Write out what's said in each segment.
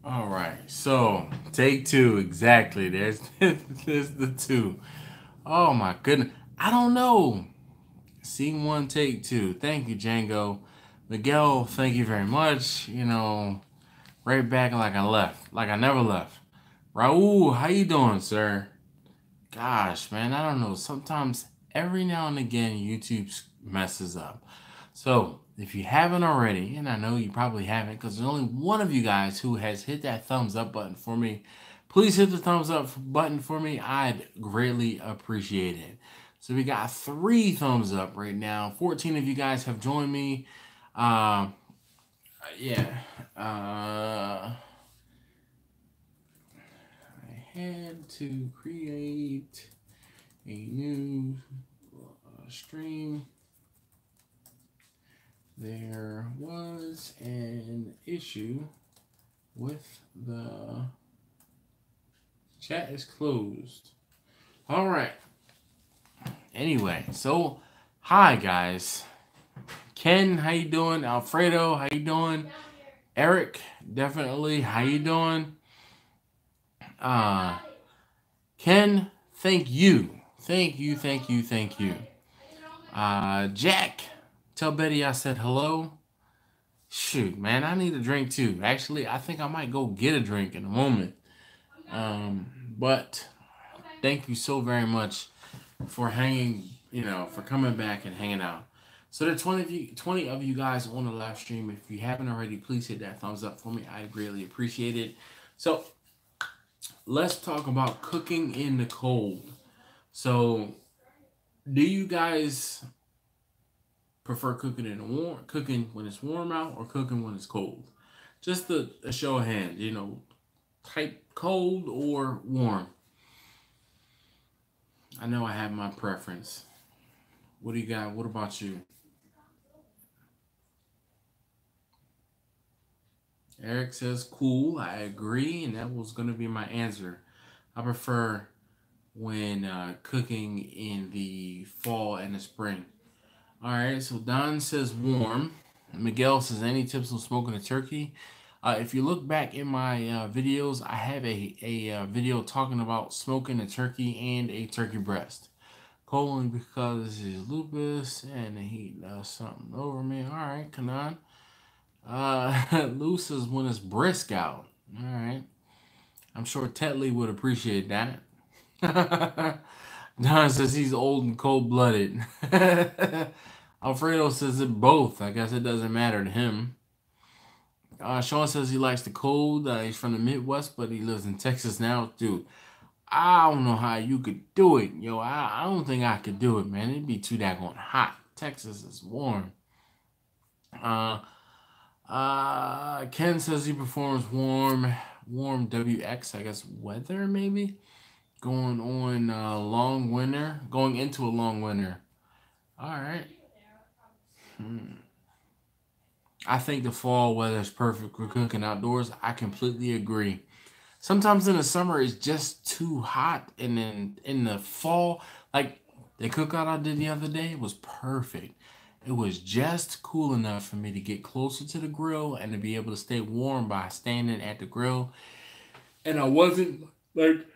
All right, so take two exactly. There's there's the two. Oh my goodness, I don't know. Scene one, take two. Thank you, Django. Miguel, thank you very much. You know, right back like I left, like I never left. Raul, how you doing, sir? Gosh, man, I don't know. Sometimes every now and again YouTube messes up. So if you haven't already, and I know you probably haven't, because there's only one of you guys who has hit that thumbs up button for me, please hit the thumbs up button for me. I'd greatly appreciate it. So we got 3 thumbs up right now. 14 of you guys have joined me. Uh, yeah. I had to create a new stream. There was an issue with the chat is closed. All right. Anyway, so hi guys. Ken, how you doing? Alfredo, how you doing? Eric, definitely. How you doing? Ken, thank you. Thank you, thank you, thank you. Jack, tell Betty I said hello. Shoot, man, I need a drink too. Actually, I think I might go get a drink in a moment. But thank you so very much for hanging, for coming back and hanging out. So there are 20 of you guys on the live stream. If you haven't already, please hit that thumbs up for me. I greatly appreciate it. So let's talk about cooking in the cold. So do you guys prefer cooking cooking when it's warm out or cooking when it's cold? Just a show of hands, type cold or warm. I know I have my preference. What do you got? What about you? Eric says cool. I agree, and that was going to be my answer. I prefer when cooking in the fall and the spring. All right, so Don says warm. Miguel says any tips on smoking a turkey? If you look back in my videos, I have a video talking about smoking a turkey and a turkey breast. Colon because it's lupus and the heat does something over me. All right, Kanan. Lou says when it's brisk out. All right. I'm sure Tetley would appreciate that. Don says he's old and cold-blooded. Alfredo says it both. I guess it doesn't matter to him. Sean says he likes the cold. He's from the Midwest, but he lives in Texas now. Dude, I don't know how you could do it. Yo, I don't think I could do it, man. It'd be too daggone hot. Texas is warm. Ken says he performs warm WX, I guess weather maybe. Going into a long winter. All right. I think the fall weather is perfect for cooking outdoors. I completely agree. Sometimes in the summer it's just too hot, and then in the fall, like the cookout I did the other day was perfect. It was just cool enough for me to get closer to the grill and to be able to stay warm by standing at the grill. And I wasn't like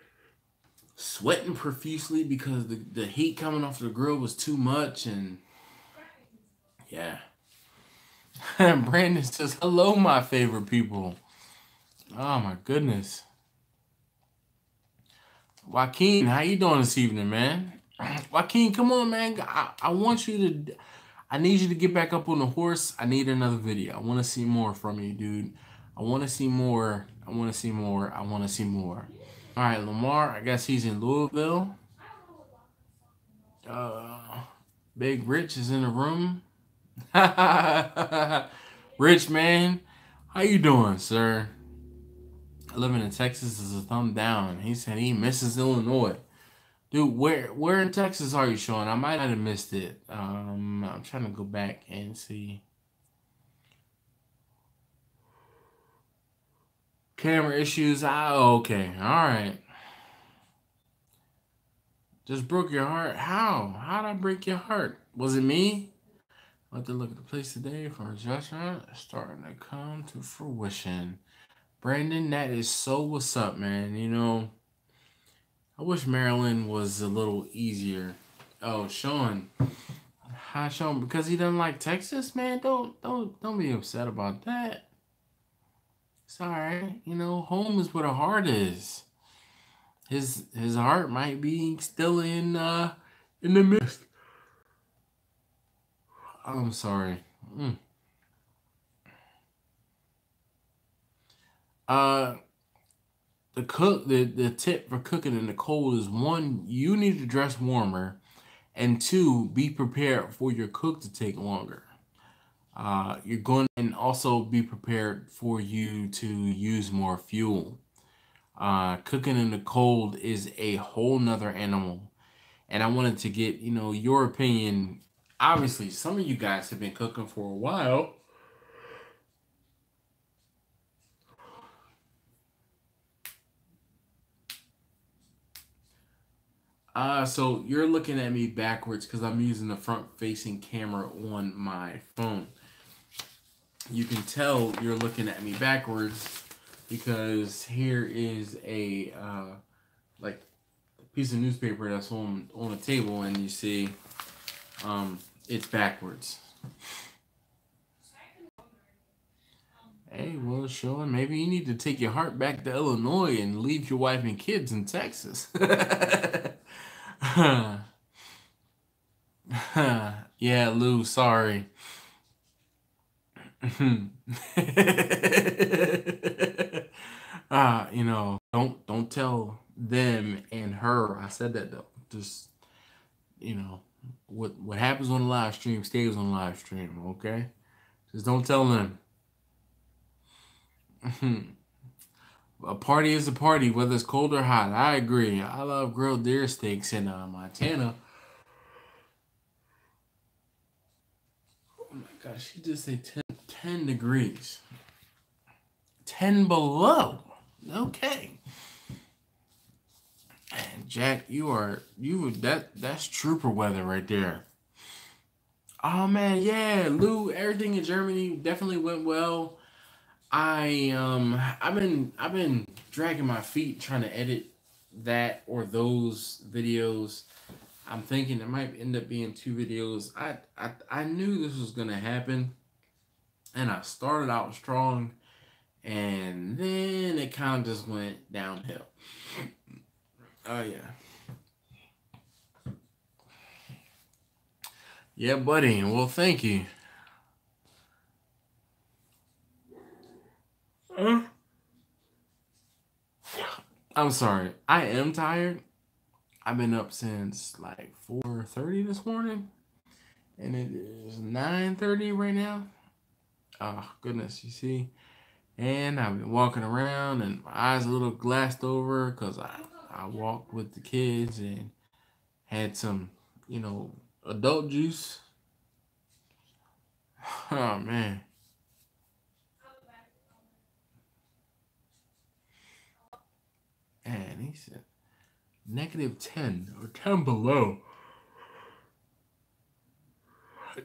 sweating profusely because the heat coming off the grill was too much. And yeah. Brandon says, hello, my favorite people. Oh my goodness. Joaquin, how you doing this evening, man? Joaquin, come on, man. I want you to... I need you to get back up on the horse. I need another video. I want to see more from you, dude. I want to see more. I want to see more. I want to see more. All right, Lamar, I guess he's in Louisville. Big Rich is in the room. Rich, man. How you doing, sir? Living in Texas is a thumb down. He said he misses Illinois. Dude, where in Texas are you, Sean? I might have missed it. I'm trying to go back and see. Camera issues. Okay. All right. Just broke your heart. How? How'd I break your heart? Was it me? I'll have to look at the place today for his restaurant. Starting to come to fruition. Brandon, that is so what's up, man. You know, I wish Maryland was a little easier. Oh, Sean. Hi, Sean. Because he doesn't like Texas, man. Don't be upset about that. It's all right. You know, home is where the heart is. His heart might be still in the mist. I'm sorry. Mm. Uh, the tip for cooking in the cold is one, you need to dress warmer, and two, be prepared for your cook to take longer. You're going and also be prepared for you to use more fuel. Cooking in the cold is a whole nother animal, and I wanted to get your opinion. Obviously, some of you guys have been cooking for a while. So you're looking at me backwards because I'm using the front-facing camera on my phone. You can tell you're looking at me backwards because here is a like piece of newspaper that's on a table, and you see it's backwards. Hey, well, Sean, maybe you need to take your heart back to Illinois and leave your wife and kids in Texas. Yeah, Lou, sorry. Don't tell them and her. I said that though. Just you know, what happens on the live stream stays on the live stream. Okay, just don't tell them. A party is a party, whether it's cold or hot. I agree. I love grilled deer steaks in Montana. Oh my gosh, she just said 10 degrees. 10 below. Okay. And Jack, that's trooper weather right there. Oh man, yeah, Lou, everything in Germany definitely went well. I've been dragging my feet trying to edit that or those videos. I'm thinking it might end up being two videos. I knew this was gonna happen, and I started out strong, and then it kind of just went downhill. Oh yeah, yeah, buddy. Well, thank you. I'm sorry. I am tired. I've been up since like 4:30 this morning, and it is 9:30 right now. Oh goodness, you see. And I've been walking around, and my eyes a little glassed over because I walked with the kids and had some, adult juice. Oh man. And he said -10 or 10 below.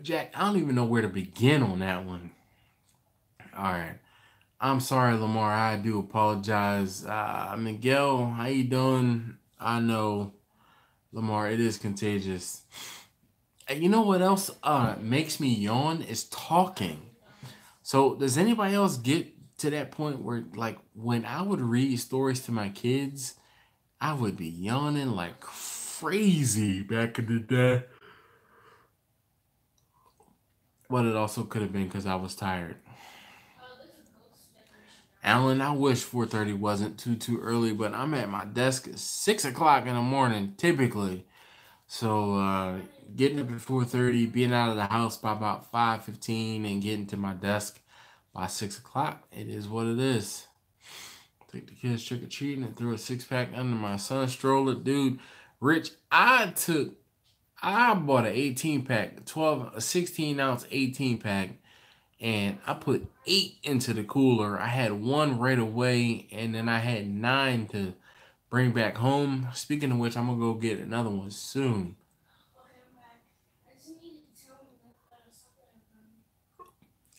Jack, I don't even know where to begin on that one. All right. I'm sorry, Lamar. I do apologize. Miguel, how you doing? I know, Lamar, it is contagious. And you know what else makes me yawn is talking. So does anybody else get to that point where like when I would read stories to my kids, I would be yawning like crazy back in the day. But it also could have been because I was tired. Alan, I wish 4:30 wasn't too early, but I'm at my desk at 6 o'clock in the morning typically. So getting up at 4:30, being out of the house by about 5:15, and getting to my desk by 6 o'clock. It is what it is. Take the kids trick or treating and threw a 6 pack under my son's stroller, dude. Rich, I bought an 18 pack, a 16-ounce 18 pack, and I put 8 into the cooler. I had one right away, and then I had 9 to bring back home. Speaking of which, I'm gonna go get another one soon.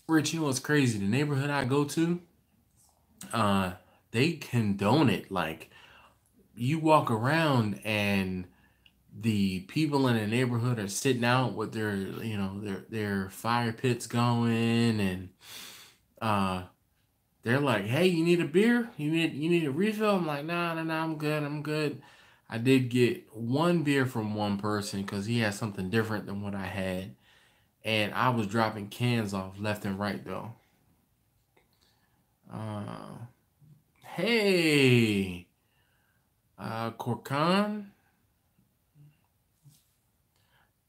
Rich, you know what's crazy? The neighborhood I go to, uh, they condone it. Like, you walk around and the people in the neighborhood are sitting out with their, their fire pits going, and uh, they're like, "Hey, you need a beer? You need a refill?" I'm like, "Nah, nah, nah, I'm good. I'm good." I did get one beer from one person because he had something different than what I had, and I was dropping cans off left and right though. Uh, hey, Corcan.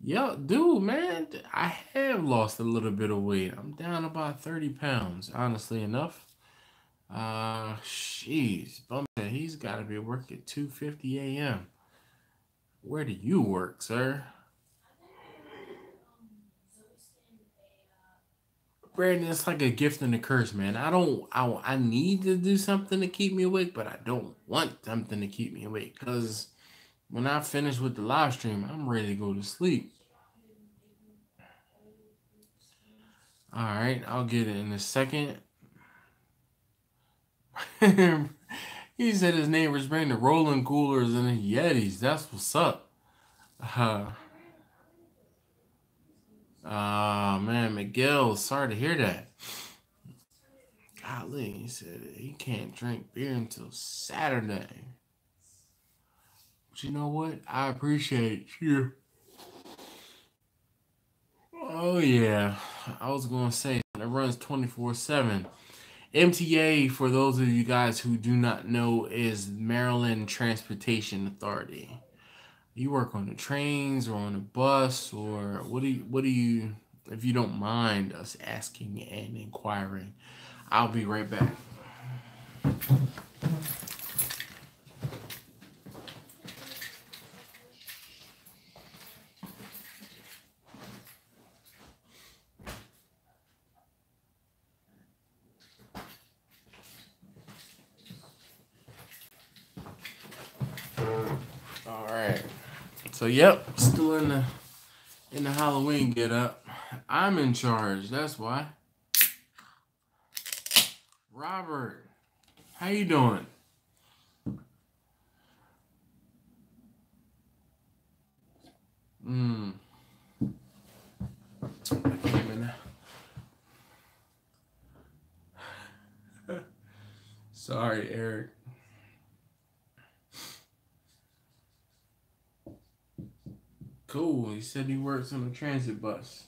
Yo, dude, man, I have lost a little bit of weight. I'm down about 30 pounds, honestly enough. Jeez, bum said he's got to be at work at 2:50 a.m. Where do you work, sir? Brandon, it's like a gift and a curse, man. I need to do something to keep me awake, but I don't want something to keep me awake. Because when I finish with the live stream, I'm ready to go to sleep. All right, I'll get it in a second. He said his neighbors bring the rolling coolers and the Yetis. That's what's up. Uh, man, Miguel, sorry to hear that. Golly, he said he can't drink beer until Saturday. But you know what? I appreciate you. Oh, yeah. I was going to say, it runs 24/7. MTA, for those of you guys who do not know, is Maryland Transportation Authority. You work on the trains or on a bus, or what do you, if you don't mind us asking and inquiring? I'll be right back. All right. So yep, still in the Halloween get up. I'm in charge. That's why. Robert, how you doing? Mm. I came in. Sorry, Eric. Cool. He said he works on a transit bus.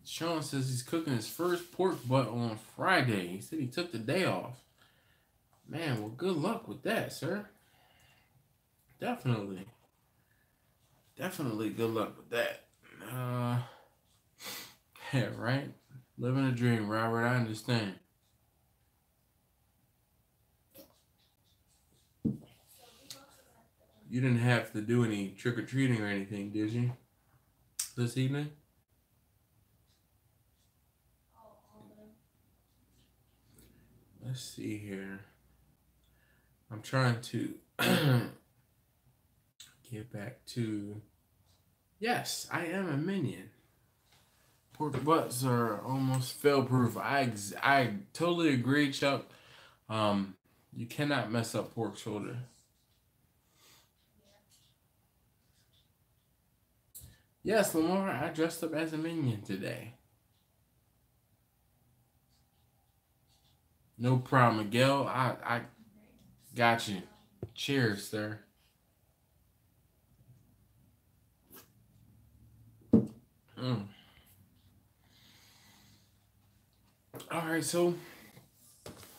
Sean says he's cooking his first pork butt on Friday. He said he took the day off. Man, well, good luck with that, sir. Definitely. Definitely good luck with that. Uh, yeah, right? Living a dream, Robert. I understand. You didn't have to do any trick or treating or anything, did you? This evening? Let's see here. I'm trying to get back to. Yes, I am a minion. Pork butts are almost fail proof. I totally agree, Chuck. Um, you cannot mess up pork shoulder. Yes, Lamar, I dressed up as a minion today. No problem, Miguel. I got you. Cheers, sir. Mm. All right, so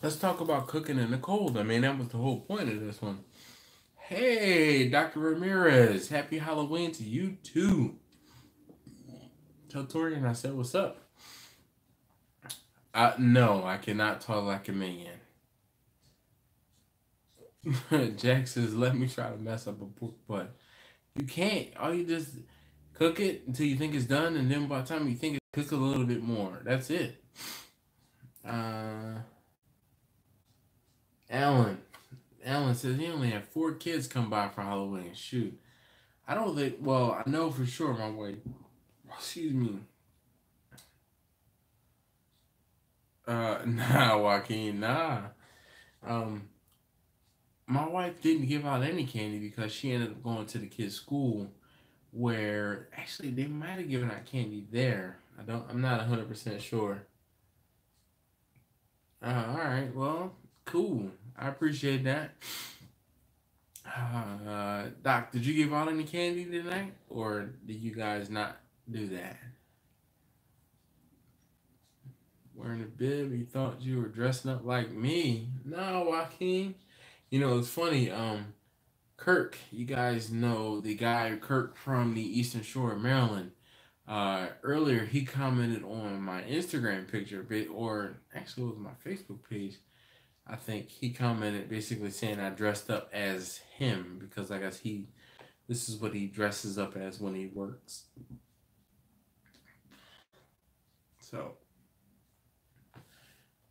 let's talk about cooking in the cold. I mean, that was the whole point of this one. Hey, Dr. Ramirez, happy Halloween to you too. Tell Torian I said what's up. No, I cannot talk like a minion. Jack says, let me try to mess up a pork butt. You can't. All you just cook it until you think it's done, and then by the time you think it's cook a little bit more. That's it. Uh, Alan. Alan says he only had 4 kids come by for Halloween. Shoot. I don't think, well, I know for sure my wife excuse me. Nah, Joaquin, nah. Um, my wife didn't give out any candy because she ended up going to the kids' school where actually they might have given out candy there. I'm not 100% sure. All right, well, cool. I appreciate that. Doc, did you give out any candy tonight, or did you guys not do that? Wearing a bib, you thought you were dressing up like me? No, Joaquin. You know, it's funny. Kirk, you guys know the guy Kirk from the Eastern Shore of Maryland. Earlier he commented on my Instagram picture, or actually it was my Facebook page. I think he commented basically saying I dressed up as him because I guess this is what he dresses up as when he works. So,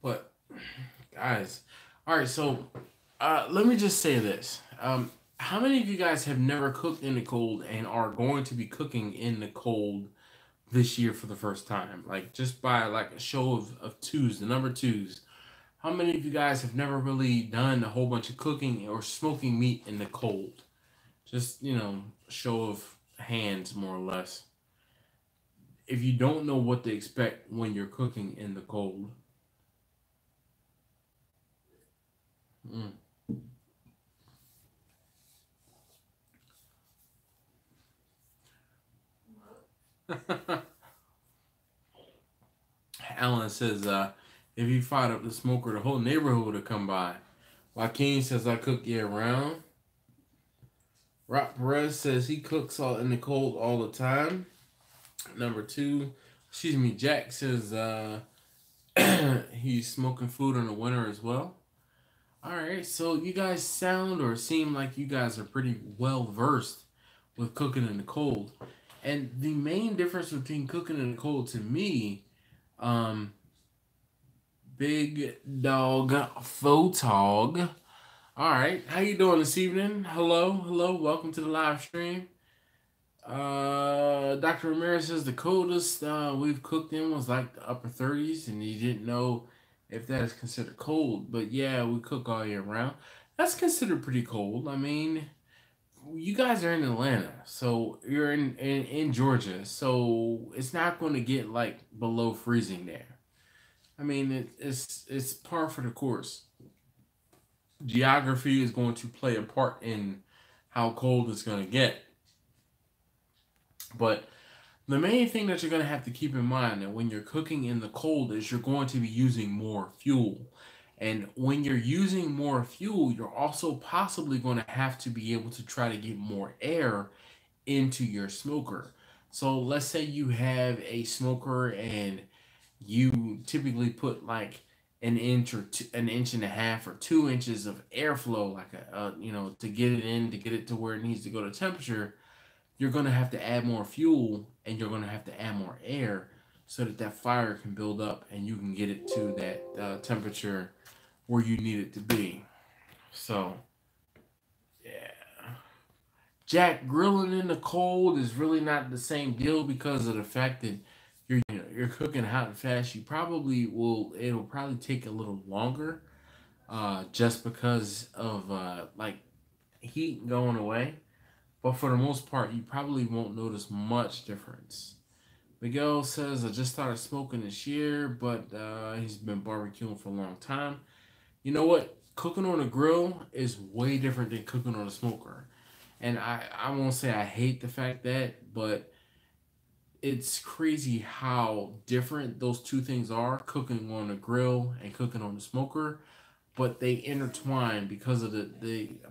but guys, all right. So, let me just say this. How many of you guys have never cooked in the cold and are going to be cooking in the cold this year for the first time? Like just by like a show of twos, the number twos. How many of you guys have never really done a whole bunch of cooking or smoking meat in the cold? Just, show of hands more or less. If you don't know what to expect when you're cooking in the cold. Mm. Alan says, if you fired up the smoker, the whole neighborhood would come by. Joaquin says, I cook year round. Rob Perez says he cooks all in the cold all the time. Number two, Jack says he's smoking food in the winter as well. All right, so you guys sound or seem like you guys are pretty well versed with cooking in the cold. And the main difference between cooking in the cold to me, um, Big Dog Photog. All right, how you doing this evening? Hello, welcome to the live stream. Dr. Ramirez says the coldest we've cooked in was like the upper 30s, and you didn't know if that is considered cold. But yeah, we cook all year round. That's considered pretty cold. I mean, you guys are in Atlanta, so you're in Georgia, so it's not going to get like below freezing there. I mean, it's par for the course. Geography is going to play a part in how cold it's going to get. But the main thing that you're going to have to keep in mind that when you're cooking in the cold is you're going to be using more fuel. And when you're using more fuel, you're also possibly going to have to be able to try to get more air into your smoker. So let's say you have a smoker and you typically put like an inch and a half or 2 inches of airflow, like to get it in, to get it to where it needs to go to temperature. You're going to have to add more fuel and you're going to have to add more air so that fire can build up and you can get it to that temperature where you need it to be. So, yeah. Jack, grilling in the cold is really not the same deal because of the fact that you're cooking hot and fast. It'll probably take a little longer just because of like heat going away. But for the most part, you probably won't notice much difference. Miguel says, I just started smoking this year, but he's been barbecuing for a long time. You know what? Cooking on a grill is way different than cooking on a smoker. And I won't say I hate the fact that, but it's crazy how different those two things are, cooking on a grill and cooking on a smoker. But they intertwine because of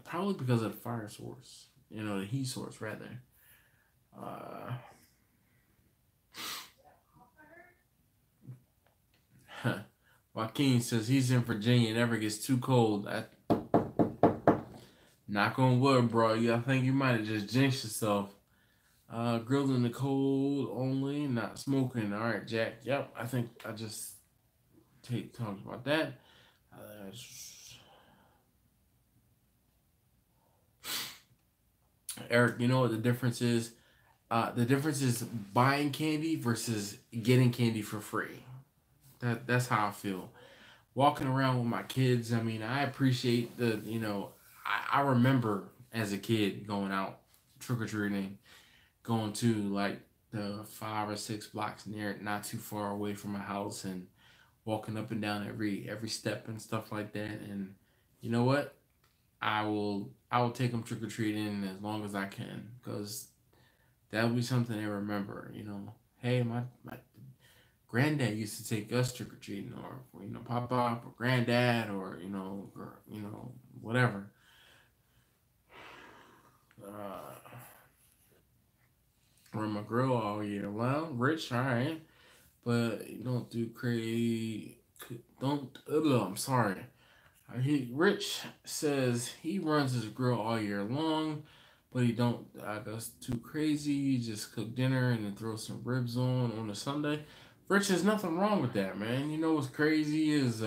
probably because of the fire source. The heat source rather. Joaquin says he's in Virginia. It never gets too cold. Knock on wood, bro. I think you might have just jinxed yourself. Grilled in the cold only, not smoking. All right, Jack. Yep, I think I just talked about that. Eric, you know what the difference is? The difference is buying candy versus getting candy for free. That's how I feel. Walking around with my kids, I mean, I appreciate I remember as a kid going out trick or treating, going to like the 5 or 6 blocks near, not too far away from my house, and walking up and down every step and stuff like that. And you know what? I will take them trick or treating as long as I can, because that'll be something they remember. Hey, my granddad used to take us trick or treating, or pop or granddad, or whatever. Run my grill all year long. Rich, all right, but you don't do crazy. Don't. I'm sorry. Rich says he runs his grill all year long, but he don't. That's too crazy. He just cook dinner and then throw some ribs on a Sunday. Rich, there's nothing wrong with that, man. You know what's crazy is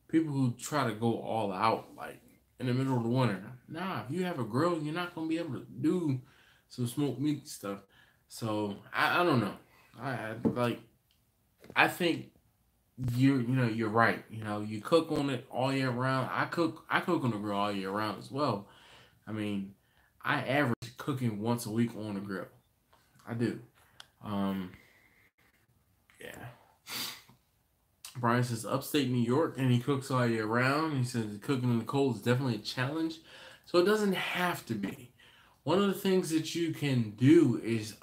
people who try to go all out, like in the middle of the winter. Nah, if you have a grill, you're not gonna be able to do some smoked meat stuff. So I don't know. Like I think you're right. You cook on it all year round. I cook on the grill all year round as well. I mean, I average cooking once a week on the grill. I do. Um, yeah. Brian says upstate New York and he cooks all year round. He says cooking in the cold is definitely a challenge. So it doesn't have to be. One of the things that you can do is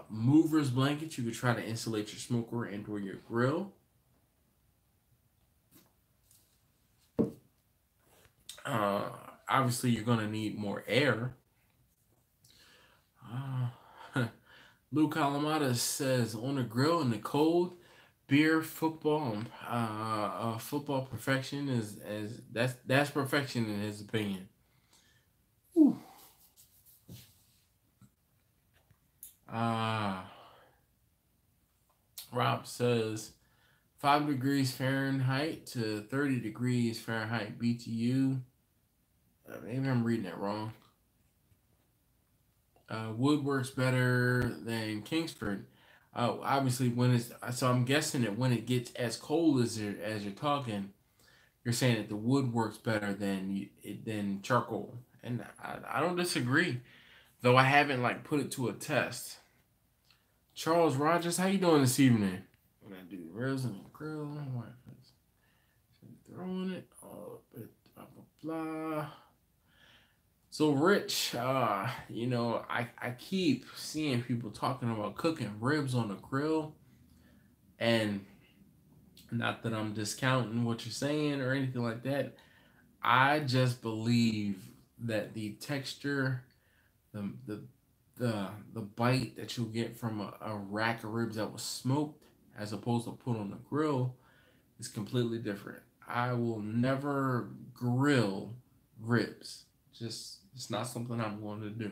movers blankets. You could try to insulate your smoker and or your grill. Uh, Obviously, you're going to need more air. Lou Calamata says on the grill in the cold, beer, football, football perfection is as that's perfection in his opinion. Whew. Uh, Rob says 5 degrees Fahrenheit to 30 degrees Fahrenheit BTU. Maybe I'm reading that wrong. Wood works better than Kingsford. Obviously, so I'm guessing that when it gets as cold as you're talking, you're saying that the wood works better than charcoal, and I don't disagree, though I haven't like put it to a test. Charles Rogers, how you doing this evening? When I do ribs in the grill, throwing it, blah blah blah. So Rich, I keep seeing people talking about cooking ribs on the grill, and not that I'm discounting what you're saying or anything like that. I just believe that the texture, the the the bite that you'll get from a rack of ribs that was smoked as opposed to put on the grill is completely different. I will never grill ribs. Just it's not something I'm going to do.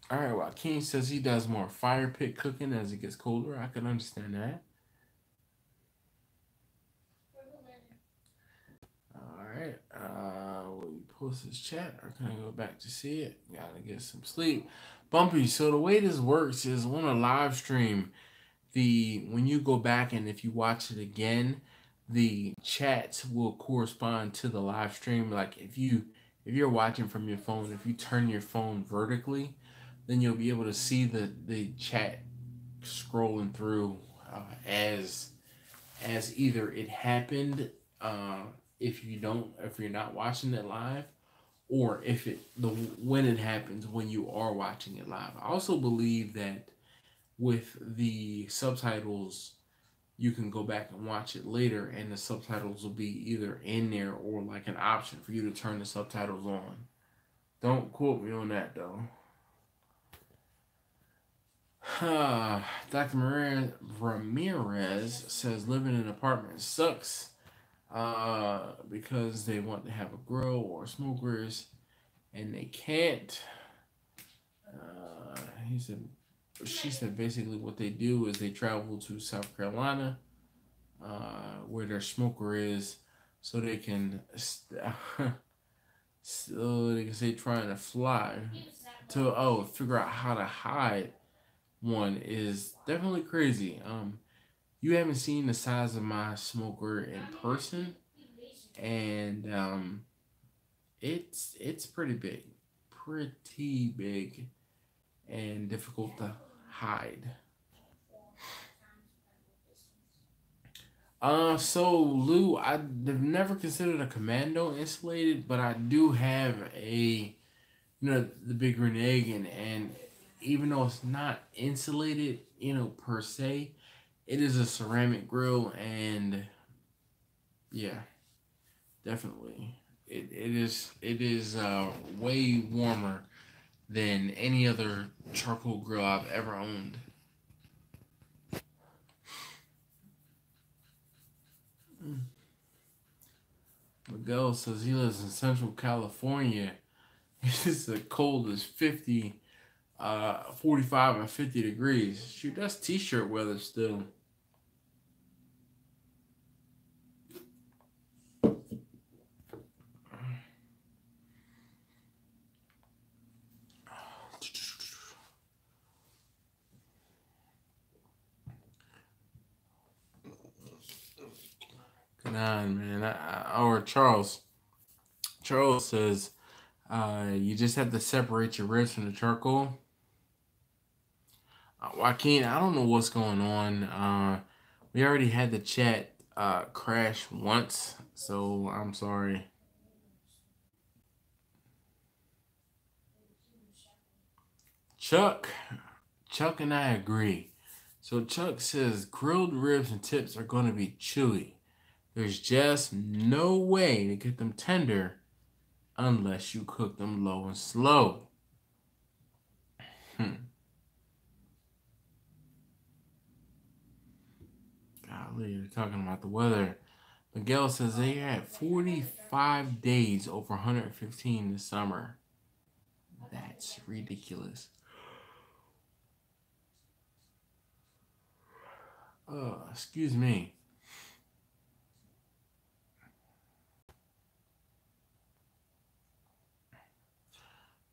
All right, well, King says he does more fire pit cooking as it gets colder. I can understand that. All right, we post this chat. I can go back to see it. Gotta get some sleep. Bumpy. So the way this works is on a live stream. When you go back and if you watch it again, the chats will correspond to the live stream. Like if you're watching from your phone, if you turn your phone vertically, then you'll be able to see the chat scrolling through as either it happened if you're not watching it live, or if when it happens when you are watching it live. I also believe that with the subtitles, you can go back and watch it later, and the subtitles will be either in there or like an option for you to turn the subtitles on. Don't quote me on that though. Dr. Ramirez says living in an apartment sucks because they want to have a grill or smokers and they can't. She said basically what they do is they travel to South Carolina where their smoker is so they can So they can say trying to fly to figure out how to hide one is definitely crazy. You haven't seen the size of my smoker in person, and it's pretty big, and difficult to hide. So Lou, I've never considered a commando insulated, but I do have the big green egg, and even though it's not insulated, per se, it is a ceramic grill, and yeah, definitely, it is way warmer than any other charcoal grill I've ever owned. Miguel says he lives in Central California. It's as cold as 45 and 50 degrees. Shoot, that's t-shirt weather still. Come on, man. Or Charles. Charles says, you just have to separate your ribs from the charcoal. Joaquin, I don't know what's going on. We already had the chat crash once, so I'm sorry. Chuck and I agree. So Chuck says grilled ribs and tips are going to be chewy. There's just no way to get them tender unless you cook them low and slow. Golly, they're talking about the weather. Miguel says they had 45 days over 115 this summer. That's ridiculous. Excuse me.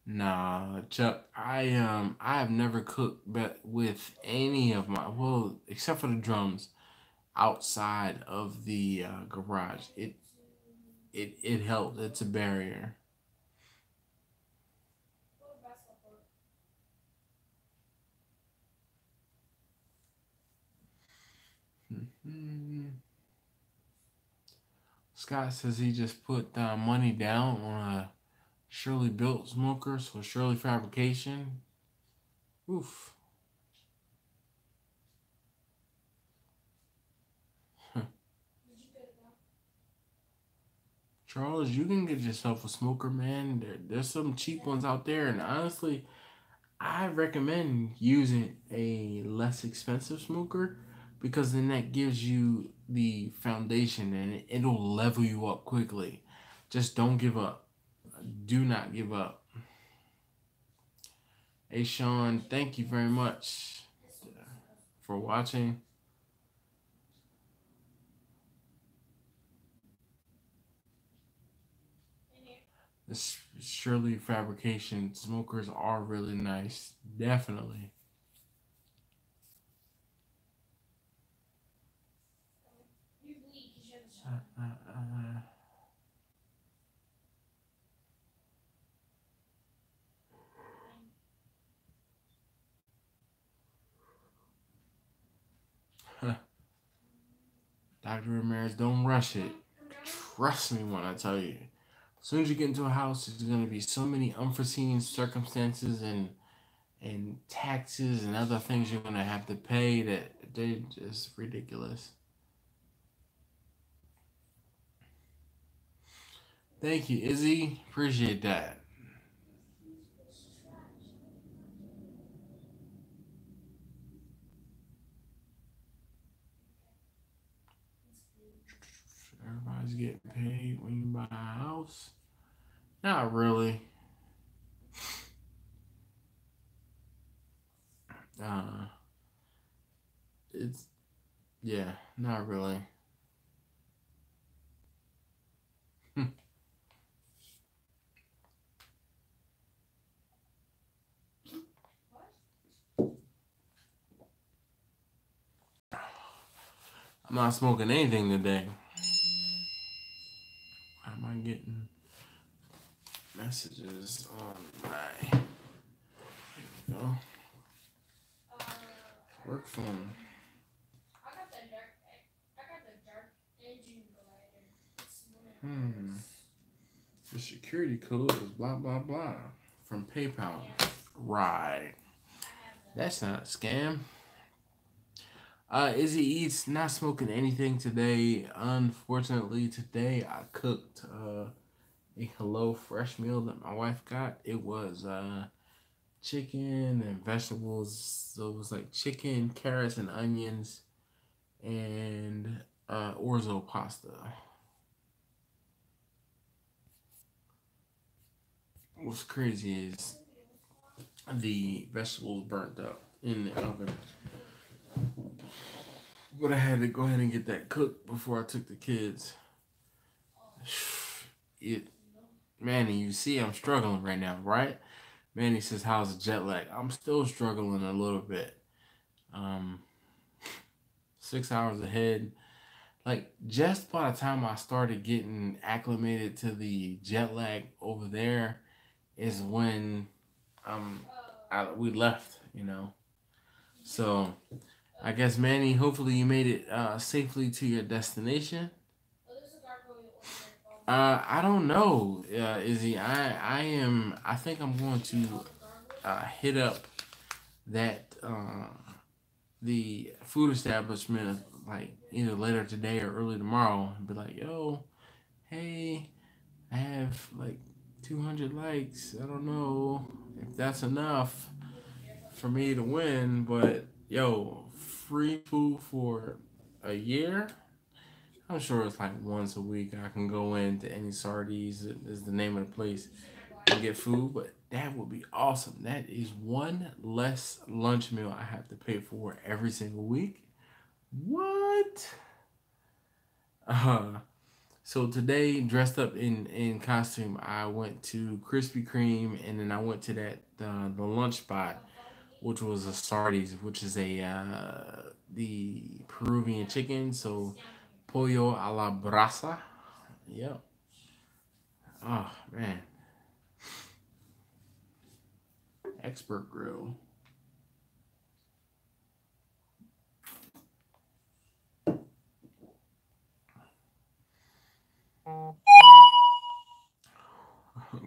Nah, Chuck. I have never cooked, but with any of my except for the drums, outside of the garage. It helps. It's a barrier. Scott says he just put money down on a Shirley built smoker, so Shirley fabrication. Oof. Charles, you can get yourself a smoker, man. There's some cheap ones out there, and honestly, I recommend using a less expensive smoker because then that gives you the foundation and it'll level you up quickly. Just don't give up. Do not give up. Hey, Sean, thank you very much for watching. This Shirley fabrication smokers are really nice. Definitely. Dr. Ramirez, don't rush it. Trust me when I tell you. As soon as you get into a house, there's going to be so many unforeseen circumstances and taxes and other things you're going to have to pay that they're just ridiculous. Thank you, Izzy. Appreciate that. Everybody's getting paid when you buy a house. Not really. Uh, it's yeah, not really. I'm not smoking anything today. Why am I getting messages on my work phone? The security code is blah blah blah from PayPal. Right. That's not a scam. Izzy Eats, not smoking anything today. Unfortunately, today I cooked a Hello Fresh meal that my wife got. It was chicken and vegetables. So it was like chicken, carrots, and onions, and orzo pasta. What's crazy is the vegetables burnt up in the oven. But I had to go ahead and get that cooked before I took the kids. Manny, you see I'm struggling right now, right? Manny says, how's the jet lag? I'm still struggling a little bit. 6 hours ahead. Like, just by the time I started getting acclimated to the jet lag over there is when we left, you know. So, I guess, Manny, hopefully you made it safely to your destination. I don't know, Izzy. I think I'm going to hit up that the food establishment like either later today or early tomorrow and be like, yo, hey, I have like 200 likes. I don't know if that's enough for me to win, but yo, free food for a year. I'm sure it's like once a week I can go into any Sardi's is the name of the place and get food, but that would be awesome. That is one less lunch meal I have to pay for every single week. What? So today, dressed up in costume, I went to Krispy Kreme, and then I went to that the lunch spot, which was a Sardi's, which is the Peruvian chicken. So pollo a la brasa. Yep. Oh man. Expert grill.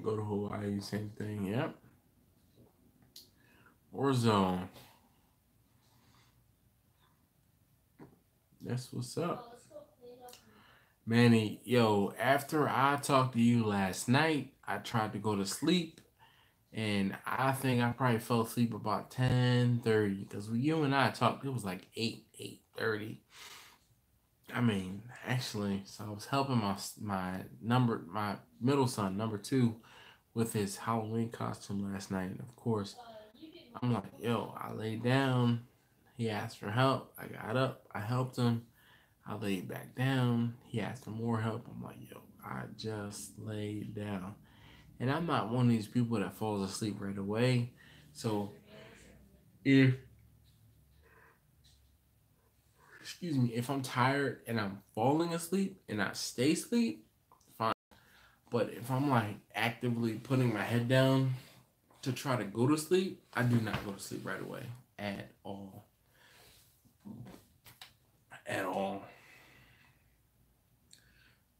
Go to Hawaii, same thing. Yep. Orzo. That's what's up. Manny, yo, after I talked to you last night, I tried to go to sleep, and I think I probably fell asleep about 10:30 because when you and I talked, it was like 8:30. I mean, actually, so I was helping my middle son, number two, with his Halloween costume last night. And of course, I'm like, yo, I laid down. He asked for help. I got up. I helped him. I laid back down. He asked for more help. I'm like, yo, I just laid down. And I'm not one of these people that falls asleep right away. So if if I'm tired and I'm falling asleep and I stay asleep, fine. But if I'm like actively putting my head down to try to go to sleep, I do not go to sleep right away at all. At all.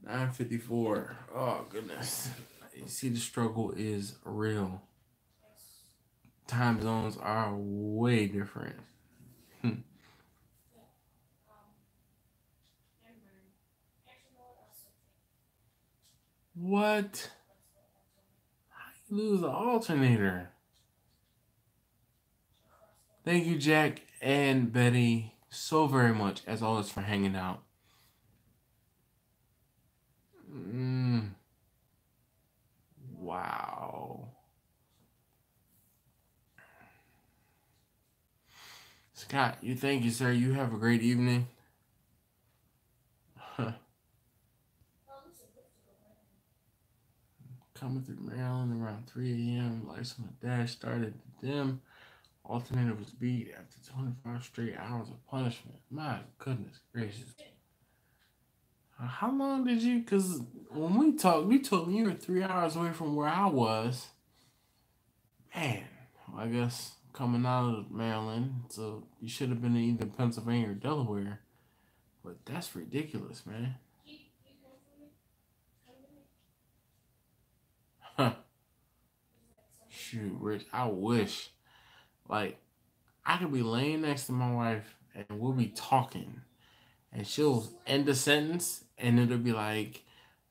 9:54. Oh goodness. You see, the struggle is real. Time zones are way different. What? How you lose the alternator? Thank you, Jack and Betty, so very much, as always, for hanging out. Wow. Scott, you thank you, sir. You have a great evening. Coming through Maryland around 3 a.m. Lights on the dash started to dim. Alternator was beat after 25 straight hours of punishment. My goodness gracious. How long did you? Because when we talked, you told me you were 3 hours away from where I was. Man, well, I guess coming out of Maryland, so you should have been in either Pennsylvania or Delaware. But that's ridiculous, man. Huh. Shoot, Rich, I wish. Like, I could be laying next to my wife and we'll be talking, and she'll end the sentence, and it'll be like,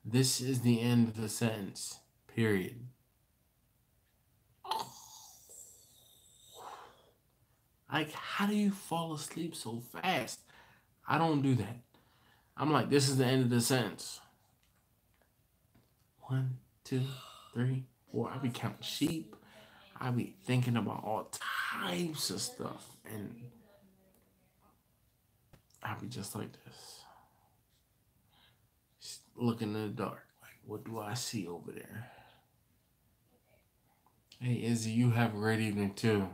"This is the end of the sentence." Period. Like, how do you fall asleep so fast? I don't do that. I'm like, "This is the end of the sentence." One, two, three, four. I be counting sheep. I be thinking about all types of stuff, and I be just like this, just looking in the dark. Like, what do I see over there? Hey, Izzy, you have a great evening too.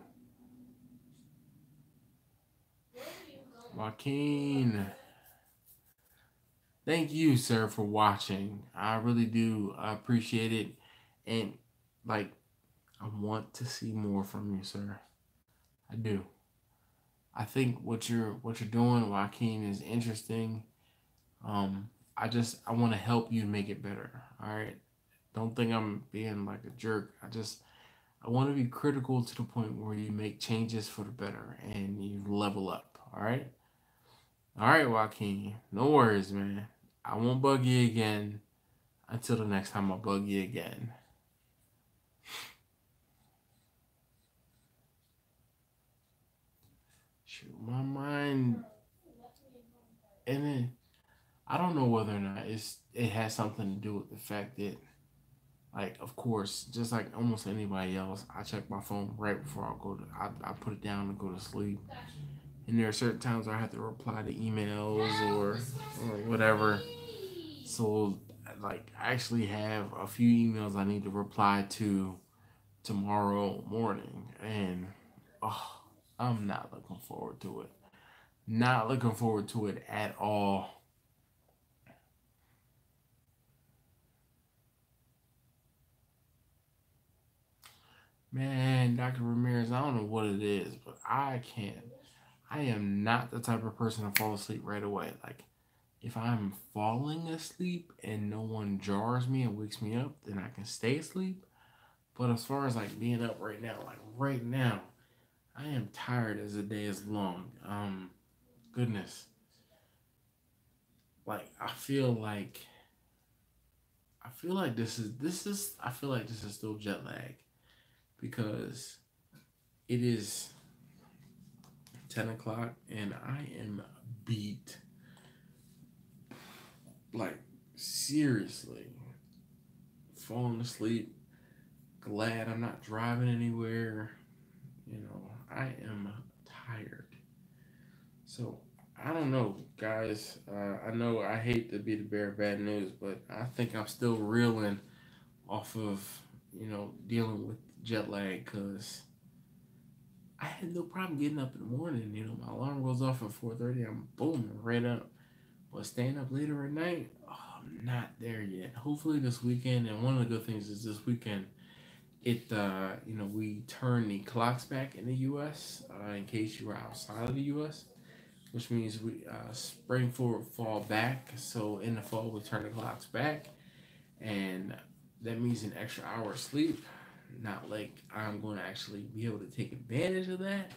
Joaquin, thank you, sir, for watching. I really do appreciate it, and like, I want to see more from you, sir. I do. I think what you're doing, Joaquin, is interesting. I want to help you make it better. All right. Don't think I'm being like a jerk. I want to be critical to the point where you make changes for the better and you level up. All right. All right, Joaquin. No worries, man. I won't bug you again until the next time I bug you again. Shoot, my mind, and then I don't know whether or not it has something to do with the fact that, like, of course, just like almost anybody else, I check my phone right before I go to. I put it down and go to sleep. And there are certain times where I have to reply to emails or whatever. So, like, I actually have a few emails I need to reply to tomorrow morning, and oh, I'm not looking forward to it. Not looking forward to it at all. Man, Dr. Ramirez, I don't know what it is, but I can't. I am not the type of person to fall asleep right away. Like, if I'm falling asleep and no one jars me and wakes me up, then I can stay asleep. But as far as like being up right now, like right now, I am tired as the day is long. Goodness, like I feel like this is still jet lag because it is 10 o'clock and I am beat. Like, seriously, falling asleep. Glad I'm not driving anywhere. I am tired. So I don't know, guys. I know I hate to be the bearer of bad news, but I think I'm still reeling off of dealing with jet lag because I had no problem getting up in the morning. My alarm goes off at 4:30. I'm boom right up. But staying up later at night, oh, I'm not there yet. Hopefully this weekend. And one of the good things is this weekend we turn the clocks back in the U.S. In case you were outside of the U.S., which means we spring forward, fall back. So in the fall, we turn the clocks back, and that means an extra hour of sleep. Not like I'm going to actually be able to take advantage of that,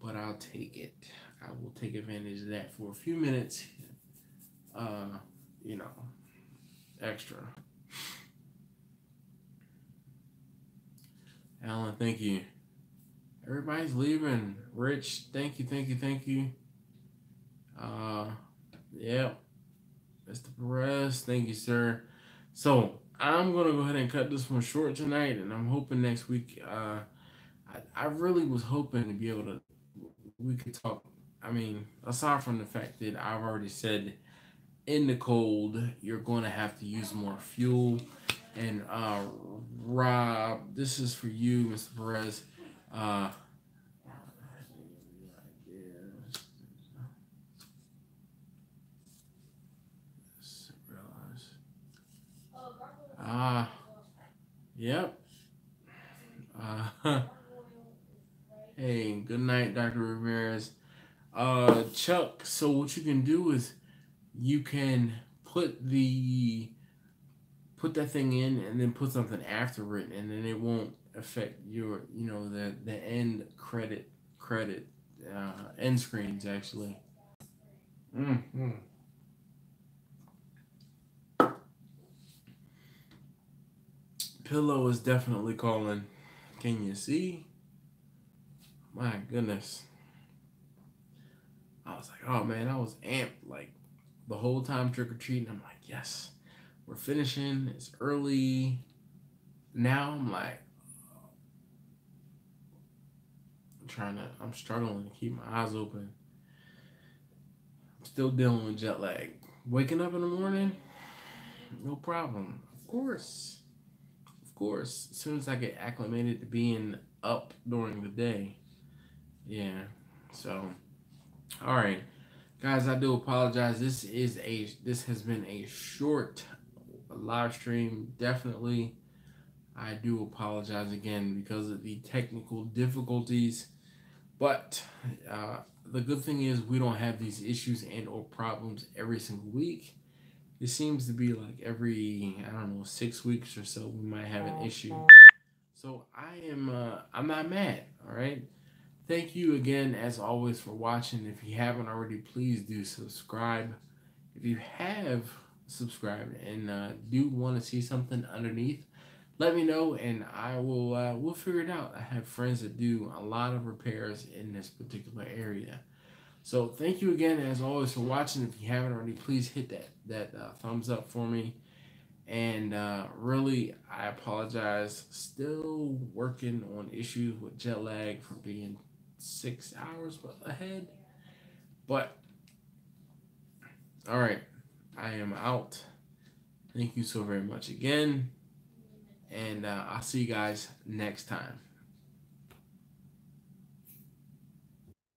but I'll take it. I will take advantage of that for a few minutes, uh, you know, extra. Alan, thank you. Everybody's leaving. Rich, thank you, thank you, thank you. Uh, yeah, Mr. Perez, thank you, sir. So I'm gonna go ahead and cut this one short tonight, and I'm hoping next week. I really was hoping to be able to. We could talk. I mean, aside from the fact that I've already said in the cold, you're going to have to use more fuel. And Rob, this is for you, Mr. Perez. Uh, right, Dr. Ramirez. Chuck, so what you can do is you can put that thing in and then put something after it, and then it won't affect your, the end end screens actually. Mm-hmm. Pillow is definitely calling. Can you see? My goodness. I was like, oh man, I was amped like the whole time trick or treating. I'm like, yes, we're finishing. It's early. Now I'm like, I'm struggling to keep my eyes open. I'm still dealing with jet lag. Waking up in the morning, no problem. Of course. Of course. As soon as I get acclimated to being up during the day. Yeah. So, all right. Guys, I do apologize. This has been a short live stream. Definitely. I do apologize again because of the technical difficulties. But the good thing is we don't have these issues and or problems every single week. It seems to be like every, I don't know, 6 weeks or so we might have an issue. So I'm not mad, all right? Thank you again, as always, for watching. If you haven't already, please do subscribe. If you have subscribed and do want to see something underneath, let me know and I will we'll figure it out. I have friends that do a lot of repairs in this particular area. So thank you again, as always, for watching. If you haven't already, please hit that thumbs up for me. And really, I apologize. Still working on issues with jet lag from being 6 hours ahead. But, all right, I am out. Thank you so very much again. And I'll see you guys next time.